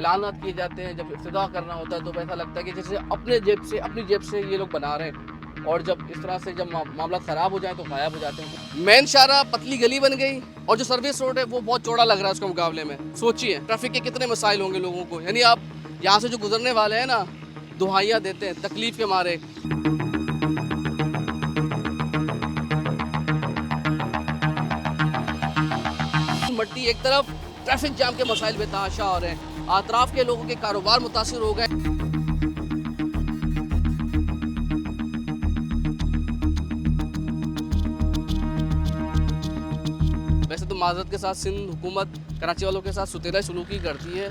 ऐलानात किए जाते हैं, जब इफ्तिताह करना होता है तो ऐसा लगता है कि जैसे अपनी जेब से ये लोग बना रहे हैं, और जब इस तरह से जब मामला ख़राब हो जाए तो गायब हो जाते हैं। मेन शाहराह पतली गली बन गई और जो सर्विस रोड है वो बहुत चौड़ा लग रहा है उसके मुकाबले में। सोचिए ट्रैफिक के कितने मसाइल होंगे लोगों को, यानी आप यहाँ से जो गुजरने वाले हैं ना, दुहाइयाँ देते हैं तकलीफ के मारे। मट्टी एक तरफ, ट्रैफिक जाम के मसाइल बेतहाशा हो रहे हैं, अतराफ के लोगों के कारोबार मुतासिर हो गए। वैसे तो माजरत के साथ सिंध हुकूमत कराची वालों के साथ सुतेला सलूकी करती है,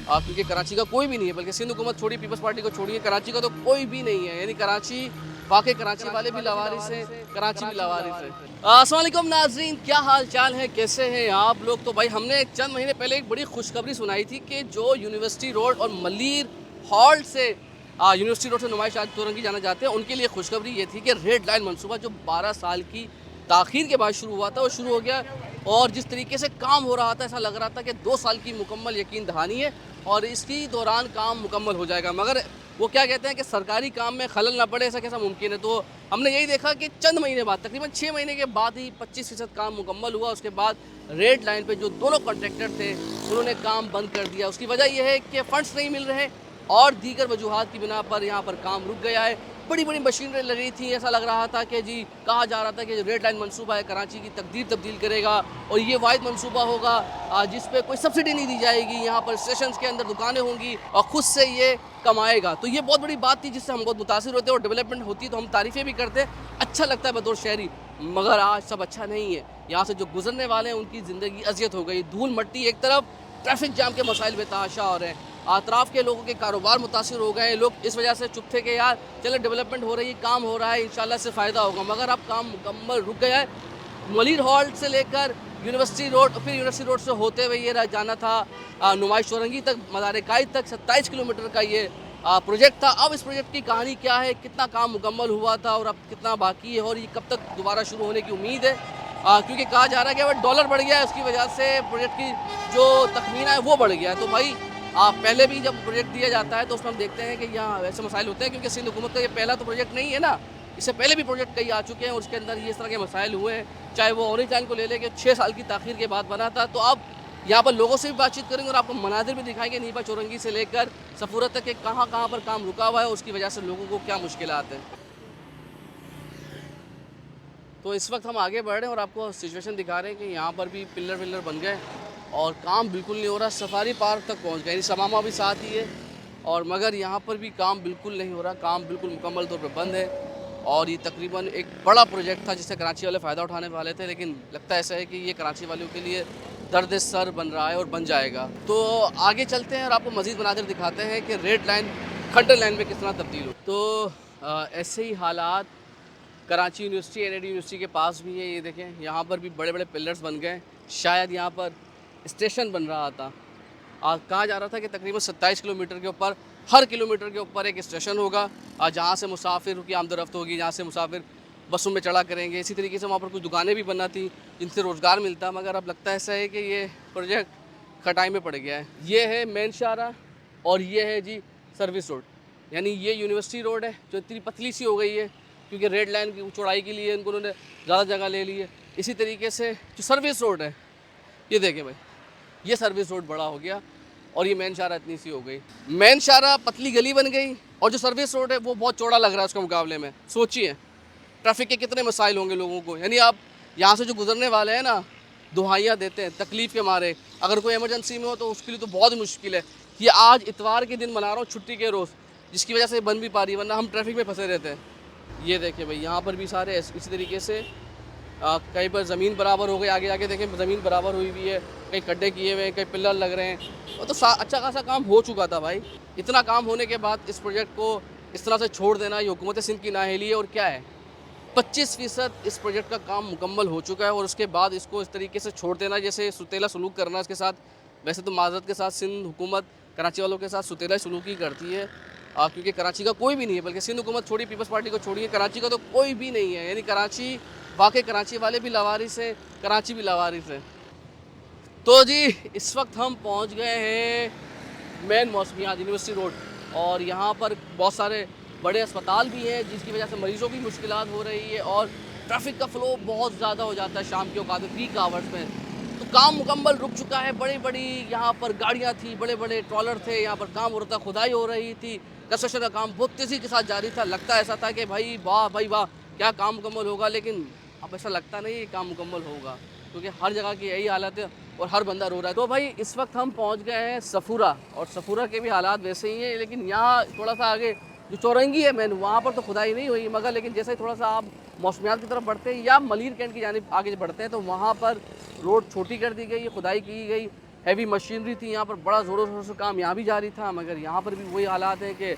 क्योंकि कराची का कोई भी नहीं है, बल्कि सिंध हुकूमत छोड़ी, पीपल्स पार्टी को छोड़िए, कराची का तो कोई भी नहीं है। यानी कराची वाकई कराची वाले भी लावारिस हैं, कराची भी लावारिस है। अस्सलाम वालेकुम नाज़रीन, क्या हाल चाल है, कैसे हैं आप लोग। तो भाई हमने चंद महीने पहले एक बड़ी खुशखबरी सुनाई थी कि जो यूनिवर्सिटी रोड और मलीर हॉल्ट से यूनिवर्सिटी रोड से नुमाइश आज चौरंगी जाना चाहते हैं, उनके लिए खुशखबरी ये थी कि रेड लाइन मनसूबा जो 12 साल की ताख़ीर के बाद शुरू हुआ था वो शुरू हो गया। और जिस तरीके से काम हो रहा था ऐसा लग रहा था कि 2 साल की मुकम्मल यकीन दहानी है और इसकी दौरान काम मुकम्मल हो जाएगा। मगर वो क्या कहते हैं कि सरकारी काम में खलल ना पड़े, ऐसा कैसा मुमकिन है। तो हमने यही देखा कि चंद महीने बाद, तकरीबन 6 महीने के बाद ही 25% काम मुकम्मल हुआ। उसके बाद रेड लाइन पे जो दोनों कॉन्ट्रैक्टर थे उन्होंने काम बंद कर दिया। उसकी वजह यह है कि फ़ंड्स नहीं मिल रहे और दीगर वजूहात की बिना पर यहाँ पर काम रुक गया है। बड़ी बड़ी मशीनरी लग रही थी, ऐसा लग रहा था कि जी कहा जा रहा था कि जो रेड लाइन मनसूबा है कराची की तकदीर तब्दील करेगा और ये वाहिद मनसूबा होगा जिस पे कोई सब्सिडी नहीं दी जाएगी, यहाँ पर स्टेशन के अंदर दुकानें होंगी और ख़ुद से ये कमाएगा। तो ये बहुत बड़ी बात थी जिससे हम बहुत मुतासिर होते हैं और डेवलपमेंट होती तो हम तारीफ़ें भी करते, अच्छा लगता है बतौर शहरी। मगर आज सब अच्छा नहीं है, यहाँ से जो गुजरने वाले हैं उनकी ज़िंदगी अजियत हो गई। धूल मट्टी एक तरफ, ट्रैफिक जाम के मसाइल बेतहाशा हो रहे हैं, अतराफ के लोगों के कारोबार मुतासिर हो गए। लोग इस वजह से चुप थे कि यार चलो डेवलपमेंट हो रही है, काम हो रहा है, इंशाल्लाह से फ़ायदा होगा। मगर अब काम मुकम्मल रुक गया है। मलीर हॉल्ट से लेकर यूनिवर्सिटी रोड और फिर यूनिवर्सिटी रोड से होते हुए ये जाना था नुमाइश चौरंगी तक, मज़ार कायद तक 27 किलोमीटर का ये प्रोजेक्ट था। अब इस प्रोजेक्ट की कहानी क्या है, कितना काम मुकम्मल हुआ था और अब कितना बाकी है और ये कब तक दोबारा शुरू होने की उम्मीद है, क्योंकि कहा जा रहा है कि अगर डॉलर बढ़ गया है उसकी वजह से प्रोजेक्ट की जो तखमीना है वो बढ़ गया है। तो भाई पहले भी जब प्रोजेक्ट दिया जाता है तो उसमें हम देखते हैं कि यहाँ ऐसे मसाइल होते हैं, क्योंकि सिंध हुकूमत का ये पहला तो प्रोजेक्ट नहीं है ना, इससे पहले भी प्रोजेक्ट कई आ चुके हैं और उसके अंदर ये इस तरह के मसाइल हुए हैं। चाहे वो ऑरेंज लाइन को ले लें कि 6 साल की ताख़ीर के बाद बना था। तो अब यहाँ पर लोगों से भी बातचीत करेंगे और आपको मनाजिर भी दिखाएंगे नीपा चौरंगी से लेकर सफूरत तक के कहाँ कहाँ पर काम रुका हुआ है, उसकी वजह से लोगों को क्या मुश्किलात हैं। तो इस वक्त हम आगे बढ़ रहे हैं और आपको सिचुएशन दिखा रहे हैं कि यहाँ पर भी पिलर विलर बन गए और काम बिल्कुल नहीं हो रहा। सफारी पार्क तक पहुँच गए, यानी समामा भी साथ ही है और मगर यहाँ पर भी काम बिल्कुल नहीं हो रहा, काम बिल्कुल मुकम्मल तौर पर बंद है। और ये तकरीबन एक बड़ा प्रोजेक्ट था जिससे कराची वाले फ़ायदा उठाने वाले थे, लेकिन लगता ऐसा है कि ये कराची वालों के लिए दर्द सर बन रहा है और बन जाएगा। तो आगे चलते हैं और आपको मज़ीद मनाज़िर दिखाते हैं कि रेड लाइन खंडर लाइन में किस तरह तब्दील हो। तो ऐसे ही हालात कराची यूनिवर्सिटी, एनआईडी यूनिवर्सिटी के पास भी है। ये देखें यहाँ पर भी बड़े बड़े पिलर्स बन गए, शायद यहाँ पर स्टेशन बन रहा था। कहा जा रहा था कि तकरीबन 27 किलोमीटर के ऊपर, हर किलोमीटर के ऊपर एक स्टेशन होगा जहाँ से मुसाफिर की आमदरफ्त होगी, जहाँ से मुसाफिर बसों में चढ़ा करेंगे। इसी तरीके से वहाँ पर कुछ दुकानें भी बनना थी जिनसे रोज़गार मिलता, मगर अब लगता ऐसा है कि ये प्रोजेक्ट खटाई में पड़ गया है। ये है मेन शाहराह और ये है जी सर्विस रोड, यानी ये यूनिवर्सिटी रोड है जो इतनी पतली सी हो गई है क्योंकि रेड लाइन की चौड़ाई के लिए उन्होंने ज़्यादा जगह ले ली है। इसी तरीके से जो सर्विस रोड है, ये देखें भाई, ये सर्विस रोड बड़ा हो गया और ये मेन शाहराह इतनी सी हो गई। मेन शाहराह पतली गली बन गई और जो सर्विस रोड है वो बहुत चौड़ा लग रहा है उसके मुकाबले में। सोचिए ट्रैफिक के कितने मसाइल होंगे लोगों को, यानी आप यहाँ से जो गुजरने वाले हैं ना, दुहाइयाँ देते हैं तकलीफ़ के मारे। अगर कोई इमरजेंसी में हो तो उसके लिए तो बहुत मुश्किल है। ये आज इतवार के दिन मना रहा हूँ, छुट्टी के रोज़, जिसकी वजह से बन भी पा रही है, वरना हम ट्रैफिक में फंसे रहते हैं। ये देखें भाई, यहाँ पर भी सारे इसी तरीके से कहीं पर ज़मीन बराबर हो गई, आगे आगे देखें ज़मीन बराबर हुई हुई है, कहीं खड्डे किए हुए हैं, कहीं पिलर लग रहे हैं। और तो अच्छा खासा काम हो चुका था भाई। इतना काम होने के बाद इस प्रोजेक्ट को इस तरह से छोड़ देना ये हुकूमत सिंध की नाअहली है। और क्या है, 25% इस प्रोजेक्ट का काम मुकम्मल हो चुका है और उसके बाद इसको इस तरीके से छोड़ देना, जैसे सुतेला सलूक करना इसके साथ। वैसे तो माजरत के साथ सिंध हुकूमत कराची वालों के साथ सुतेला सलूकी करती है, क्योंकि कराची का कोई भी नहीं है, बल्कि सिंध हुकूमत छोड़ी, पीपल्स पार्टी को छोड़िए, कराची का तो कोई भी नहीं है। यानी कराची वाकई कराची वाले भी लावारिस है, कराची भी लावारिस है। तो जी इस वक्त हम पहुंच गए हैं मेन मौसमियात यूनिवर्सिटी रोड, और यहाँ पर बहुत सारे बड़े अस्पताल भी हैं जिसकी वजह से मरीजों की मुश्किलात हो रही है, और ट्रैफिक का फ़्लो बहुत ज़्यादा हो जाता है शाम के औकात में, पीक आवर्स में। तो काम मुकम्मल रुक चुका है, बड़ी-बड़ी यहाँ पर गाड़ियाँ थी, बड़े-बड़े ट्रॉलर थे, यहाँ पर काम हो रहा था, खुदाई हो रही थी, कंस्ट्रक्शन का काम बहुत तेज़ी के साथ जारी था। लगता ऐसा था कि भाई वाह, क्या काम मुकम्मल होगा, लेकिन अब ऐसा लगता नहीं है काम मुकम्मल होगा, क्योंकि हर जगह की यही हालत है और हर बंदा रो रहा है। तो भाई इस वक्त हम पहुँच गए हैं सफूरा, और सफूरा के भी हालात वैसे ही हैं, लेकिन यहाँ थोड़ा सा आगे जो चौरंगी है मेन, वहाँ पर तो खुदाई नहीं हुई, मगर लेकिन जैसे ही थोड़ा सा आप मौसमियात की तरफ बढ़ते हैं या मलीर कैंट की जानिब आगे बढ़ते हैं तो वहाँ पर रोड छोटी कर दी गई है, खुदाई की गई, हैवी मशीनरी थी यहाँ पर, बड़ा ज़ोरों शोरों से काम यहाँ भी जारी था, मगर यहाँ पर भी वही हालात हैं कि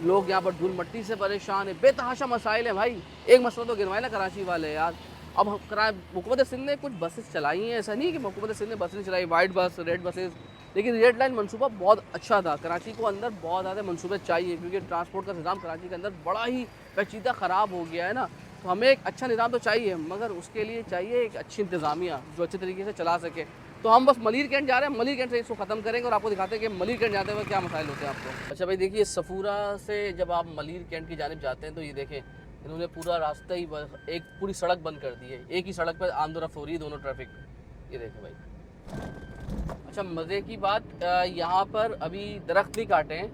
लोग यहाँ पर धूल मट्टी से परेशान है। बेतहाशा मसाइल हैं भाई, एक मसला तो गिनवाए ना कराची वाले यार। अब हुकूमत सिंध ने कुछ बसेस चलाई हैं, ऐसा नहीं कि हुकूमत सिंध ने बस नहीं चलाई, वाइट बस, रेड बसेस, लेकिन रेड लाइन मनसूबा बहुत अच्छा था। कराची को अंदर बहुत ज़्यादा मनसूबे चाहिए, क्योंकि ट्रांसपोर्ट का निज़ाम कराची के अंदर बड़ा ही पेचीदा ख़राब हो गया है ना, तो हमें एक अच्छा निज़ाम तो चाहिए, मगर उसके लिए चाहिए एक अच्छी इंतज़ामिया जो अच्छे तरीके से चला सके। तो हम बस मलीर कैंट जा रहे हैं, मलीर कैंट से इसको ख़त्म करेंगे और आपको दिखाते हैं कि मलीर कैंट जाते हुए क्या मसाइल होते हैं आपको। अच्छा भाई देखिए, सफूरा से जब आप मलीर कैंट की जानिब जाते हैं तो ये देखें, इन्होंने पूरा रास्ता ही एक पूरी सड़क बंद कर दी है, एक ही सड़क पर आमद रफ्त हो रही है दोनों ट्रैफिक, ये देखें भाई। अच्छा मज़े की बात, यहाँ पर अभी दरख्त नहीं काटे हैं,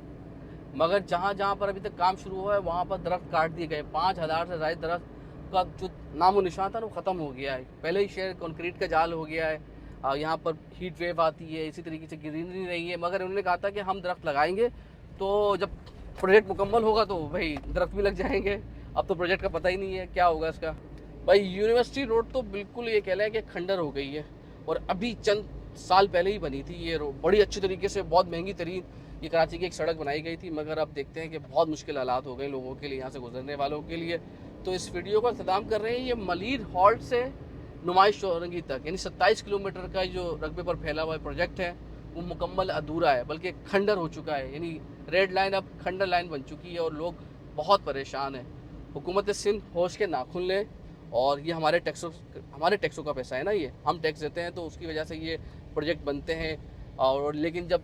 मगर जहाँ जहाँ पर अभी तक काम शुरू हुआ है वहाँ पर दरख्त काट दिए गए। 5000 से ज़ायद दरख्त का जो नामो निशान था वो ख़त्म हो गया है। पहले ही शहर कंक्रीट का जाल हो गया है, यहाँ पर हीट वेव आती है, इसी तरीके से ग्रीनरी नहीं है, मगर उन्होंने कहा था कि हम दरख्त लगाएंगे, तो जब प्रोजेक्ट मुकम्मल होगा तो भाई दरख्त भी लग जाएंगे। अब तो प्रोजेक्ट का पता ही नहीं है क्या होगा इसका। भाई यूनिवर्सिटी रोड तो बिल्कुल ये कह लें कि खंडर हो गई है, और अभी चंद साल पहले ही बनी थी ये रोड, बड़ी अच्छी तरीके से, बहुत महंगी तरीन ये कराची की एक सड़क बनाई गई थी, मगर अब देखते हैं कि बहुत मुश्किल हालात हो गए लोगों के लिए, यहाँ से गुजरने वालों के लिए। तो इस वीडियो का इख्तिताम कर रहे हैं, ये मलीर हॉल्ट से नुमाइश चौरंगी तक, यानी 27 किलोमीटर का जो रकबे पर फैला हुआ प्रोजेक्ट है वो मुकम्मल अधूरा है, बल्कि खंडर हो चुका है, यानी रेड लाइन अब खंडर लाइन बन चुकी है और लोग बहुत परेशान हैं। हुकूमत सिंध होश के नाखुन लें, और ये हमारे टैक्सों का पैसा है ना, ये हम टैक्स देते हैं, तो उसकी वजह से ये प्रोजेक्ट बनते हैं। और लेकिन जब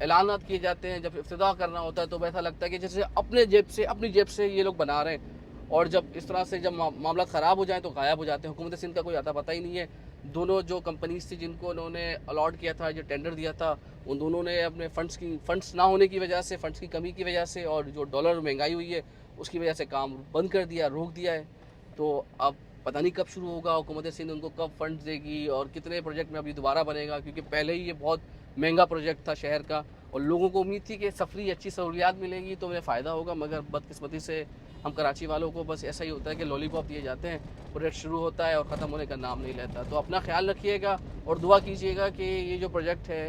ऐलानात किए जाते हैं, जब इफ्तिताह करना होता है, तो ऐसा लगता है कि जैसे अपनी जेब से ये लोग बना रहे हैं, और जब इस तरह से जब मामला ख़राब हो जाए तो गायब हो जाते हैं। हुकूमत सिंध का कोई आता पता ही नहीं है। दोनों जो कंपनीज थी जिनको उन्होंने अलॉट किया था, जो टेंडर दिया था, उन दोनों ने अपने फंड्स ना होने की वजह से, फंड्स की कमी की वजह से, और जो डॉलर महंगाई हुई है उसकी वजह से काम बंद कर दिया, रोक दिया है। तो अब पता नहीं कब शुरू होगा, हुकूमत सिंध उनको कब फंड्स देगी और कितने प्रोजेक्ट में अभी दोबारा बनेगा, क्योंकि पहले ही ये बहुत महंगा प्रोजेक्ट था शहर का, और लोगों को उम्मीद थी कि सफरी अच्छी सहूलियात मिलेंगी तो उन्हें फ़ायदा होगा, मगर बदकिस्मती से हम कराची वालों को बस ऐसा ही होता है कि लॉलीपॉप दिए जाते हैं, प्रोजेक्ट शुरू होता है और ख़त्म होने का नाम नहीं लेता। तो अपना ख्याल रखिएगा और दुआ कीजिएगा कि ये जो प्रोजेक्ट है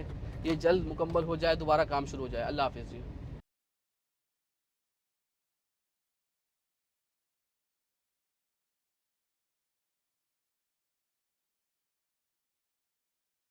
ये जल्द मुकम्मल हो जाए, दोबारा काम शुरू हो जाए। अल्लाह हाफ़िज़ जी।